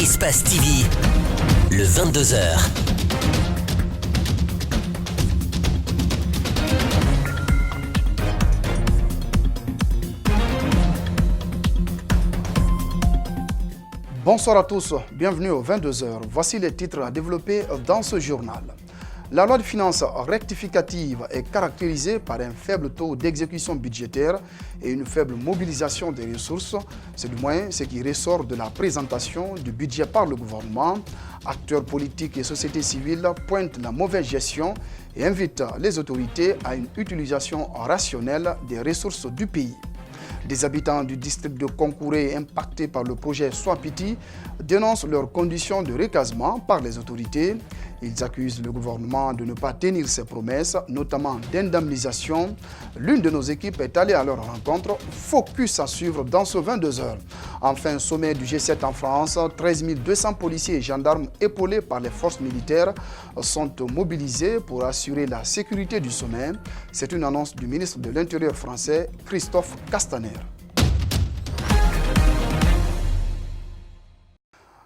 Espace TV, le 22h. Bonsoir à tous, bienvenue aux 22h. Voici les titres à développer dans ce journal. La loi de finances rectificative est caractérisée par un faible taux d'exécution budgétaire et une faible mobilisation des ressources. C'est du moins ce qui ressort de la présentation du budget par le gouvernement. Acteurs politiques et sociétés civiles pointent la mauvaise gestion et invitent les autorités à une utilisation rationnelle des ressources du pays. Des habitants du district de Konkouré impactés par le projet Swapiti dénoncent leurs conditions de recasement par les autorités. Ils accusent le gouvernement de ne pas tenir ses promesses, notamment d'indemnisation. L'une de nos équipes est allée à leur rencontre. Focus à suivre dans ce 22h. Enfin, sommet du G7 en France, 13 200 policiers et gendarmes épaulés par les forces militaires sont mobilisés pour assurer la sécurité du sommet. C'est une annonce du ministre de l'Intérieur français, Christophe Castaner.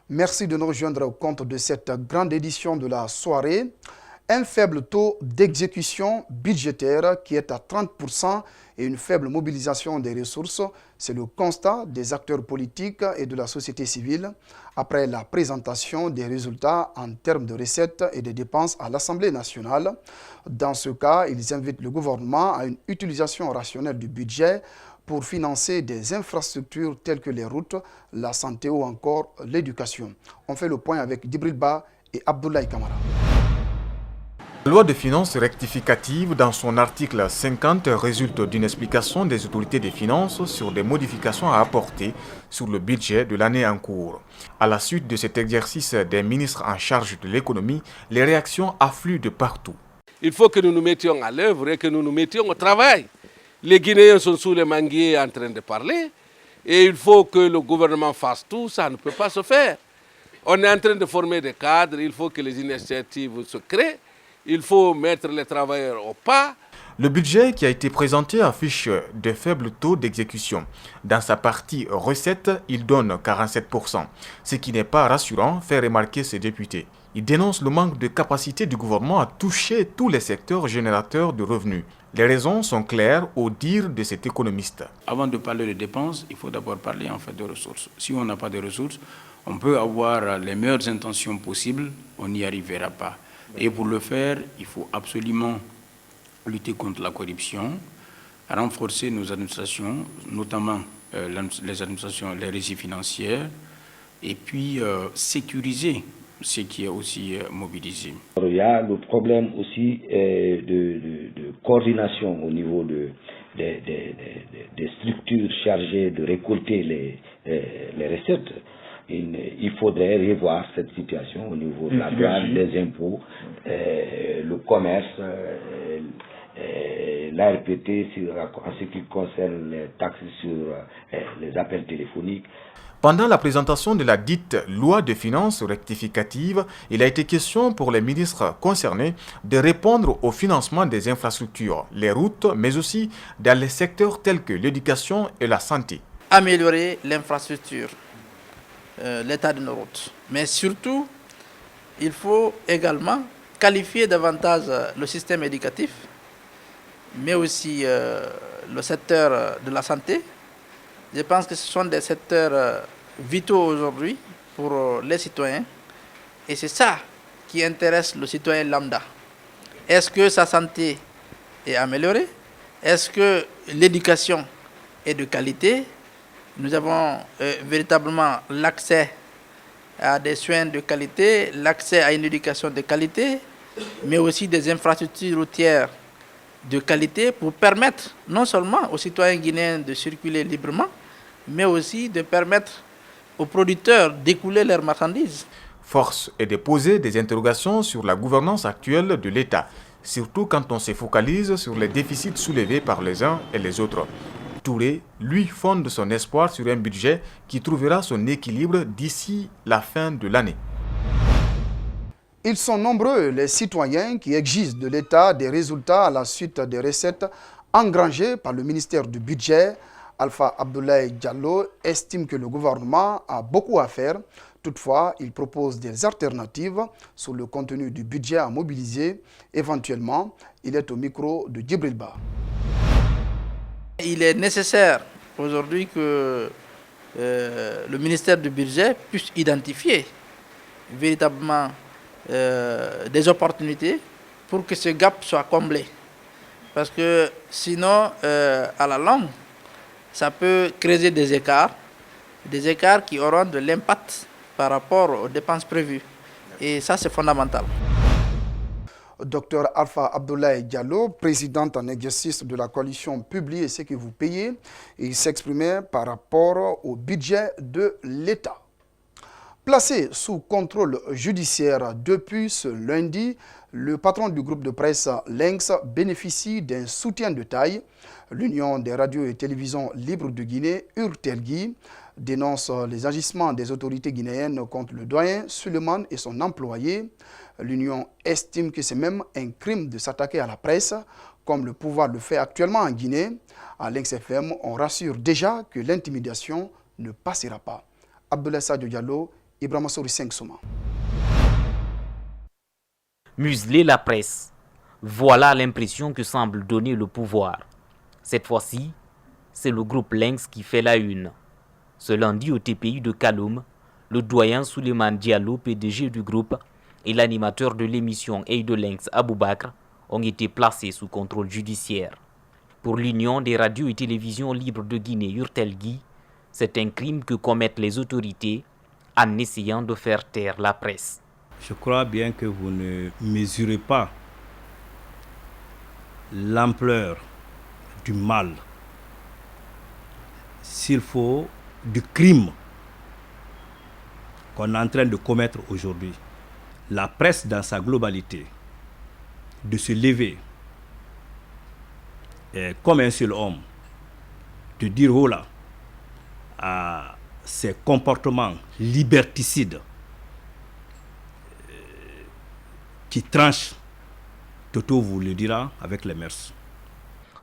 Merci de nous rejoindre au compte de cette grande édition de la soirée. Un faible taux d'exécution budgétaire qui est à 30% et une faible mobilisation des ressources, c'est le constat des acteurs politiques et de la société civile après la présentation des résultats en termes de recettes et de dépenses à l'Assemblée nationale. Dans ce cas, ils invitent le gouvernement à une utilisation rationnelle du budget pour financer des infrastructures telles que les routes, la santé ou encore l'éducation. On fait le point avec Djibril Ba et Abdoulaye Kamara. La loi de finances rectificative, dans son article 50, résulte d'une explication des autorités des finances sur des modifications à apporter sur le budget de l'année en cours. À la suite de cet exercice des ministres en charge de l'économie, les réactions affluent de partout. Il faut que nous nous mettions à l'œuvre et que nous nous mettions au travail. Les Guinéens sont sous les manguiers en train de parler et il faut que le gouvernement fasse tout, ça ne peut pas se faire. On est en train de former des cadres, il faut que les initiatives se créent, il faut mettre les travailleurs au pas. Le budget qui a été présenté affiche de faibles taux d'exécution. Dans sa partie recettes, il donne 47%, ce qui n'est pas rassurant, fait remarquer ses députés. Il dénonce le manque de capacité du gouvernement à toucher tous les secteurs générateurs de revenus. Les raisons sont claires au dire de cet économiste. Avant de parler de dépenses, il faut d'abord parler en fait de ressources. Si on n'a pas de ressources, on peut avoir les meilleures intentions possibles, on n'y arrivera pas. Et pour le faire, il faut absolument lutter contre la corruption, renforcer nos administrations, notamment les administrations, les régies financières, et puis sécuriser ce qui est aussi mobilisé. Il y a le problème aussi de coordination au niveau des structures chargées de récolter les recettes. Il faudrait revoir cette situation au niveau de la douane, des impôts, le commerce, l'ARPT en ce qui concerne les taxes sur les appels téléphoniques. Pendant la présentation de la dite loi de finances rectificative, il a été question pour les ministres concernés de répondre au financement des infrastructures, les routes, mais aussi dans les secteurs tels que l'éducation et la santé. Améliorer l'infrastructure, l'état de nos routes. Mais surtout, il faut également qualifier davantage le système éducatif, mais aussi le secteur de la santé. Je pense que ce sont des secteurs vitaux aujourd'hui pour les citoyens. Et c'est ça qui intéresse le citoyen lambda. Est-ce que sa santé est améliorée? Est-ce que l'éducation est de qualité? Nous avons véritablement l'accès à des soins de qualité, l'accès à une éducation de qualité, mais aussi des infrastructures routières de qualité pour permettre non seulement aux citoyens guinéens de circuler librement, mais aussi de permettre aux producteurs d'écouler leurs marchandises. Force est de poser des interrogations sur la gouvernance actuelle de l'État, surtout quand on se focalise sur les déficits soulevés par les uns et les autres. Touré, lui, fonde son espoir sur un budget qui trouvera son équilibre d'ici la fin de l'année. Ils sont nombreux, les citoyens qui exigent de l'État des résultats à la suite des recettes engrangées par le ministère du Budget. Alpha Abdoulaye Diallo estime que le gouvernement a beaucoup à faire, Toutefois, il propose des alternatives sur le contenu du budget à mobiliser. Éventuellement, il est au micro de Djibril Ba. Il est nécessaire aujourd'hui que le ministère du Budget puisse identifier véritablement des opportunités pour que ce gap soit comblé. Parce que sinon, à la longue, ça peut créer des écarts qui auront de l'impact par rapport aux dépenses prévues. Et ça, c'est fondamental. Dr Alpha Abdoulaye Diallo, présidente en exercice de la coalition Publiez ce que vous payez, il s'exprimait par rapport au budget de l'État. Placé sous contrôle judiciaire depuis ce lundi, le patron du groupe de presse Lynx bénéficie d'un soutien de taille. L'Union des radios et télévisions libres de Guinée, URTELGUI, dénonce les agissements des autorités guinéennes contre le doyen Suleiman et son employé. L'Union estime que c'est même un crime de s'attaquer à la presse, comme le pouvoir le fait actuellement en Guinée. À Lynx FM, on rassure déjà que l'intimidation ne passera pas. Abdoulaye Sadio Diallo, Ibrahima Souri 5 Souma. Museler la presse, voilà l'impression que semble donner le pouvoir. Cette fois-ci, c'est le groupe Lynx qui fait la une. Ce lundi au TPI de Kaloum, le doyen Souleymane Diallo, PDG du groupe, et l'animateur de l'émission Eye de Lynx, Aboubakr, ont été placés sous contrôle judiciaire. Pour l'Union des radios et télévisions libres de Guinée, URTELGUI, c'est un crime que commettent les autorités en essayant de faire taire la presse. Je crois bien que vous ne mesurez pas l'ampleur du mal, s'il faut, du crime qu'on est en train de commettre aujourd'hui. La presse dans sa globalité, de se lever comme un seul homme, de dire oh là à ces comportements liberticides qui tranchent, Toto vous le dira avec les mœurs.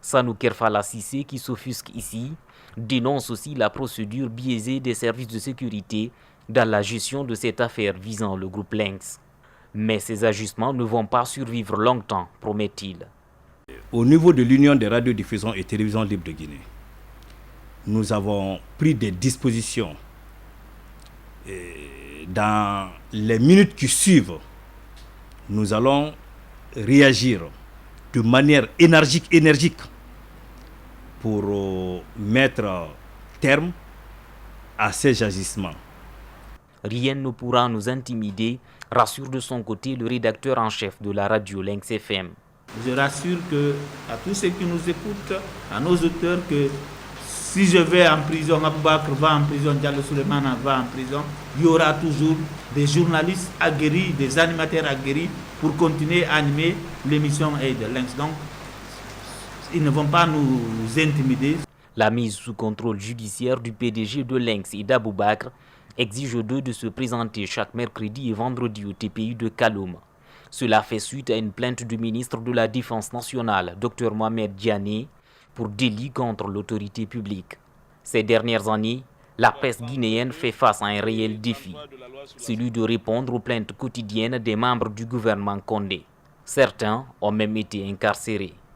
Sanou Kerfala Sissé, qui s'offusque ici, dénonce aussi la procédure biaisée des services de sécurité dans la gestion de cette affaire visant le groupe Lynx. Mais ces ajustements ne vont pas survivre longtemps, promet-il. Au niveau de l'Union des radiodiffusions et télévisions libres de Guinée, nous avons pris des dispositions. Dans les minutes qui suivent, nous allons réagir de manière énergique pour mettre terme à ces agissements. Rien ne pourra nous intimider, rassure de son côté le rédacteur en chef de la radio Lynx FM. Je rassure à tous ceux qui nous écoutent, à nos auteurs, que si je vais en prison, Aboubakr va en prison, Diallo Souleymane va en prison, il y aura toujours des journalistes aguerris, des animateurs aguerris pour continuer à animer l'émission Eye de Lynx. Donc, ils ne vont pas nous intimider. La mise sous contrôle judiciaire du PDG de Lynx et d'Aboubakr exige d'eux de se présenter chaque mercredi et vendredi au TPI de Kaloum. Cela fait suite à une plainte du ministre de la Défense nationale, Dr Mohamed Diané, pour délit contre l'autorité publique. Ces dernières années, la presse guinéenne fait face à un réel défi, celui de répondre aux plaintes quotidiennes des membres du gouvernement Condé. Certains ont même été incarcérés.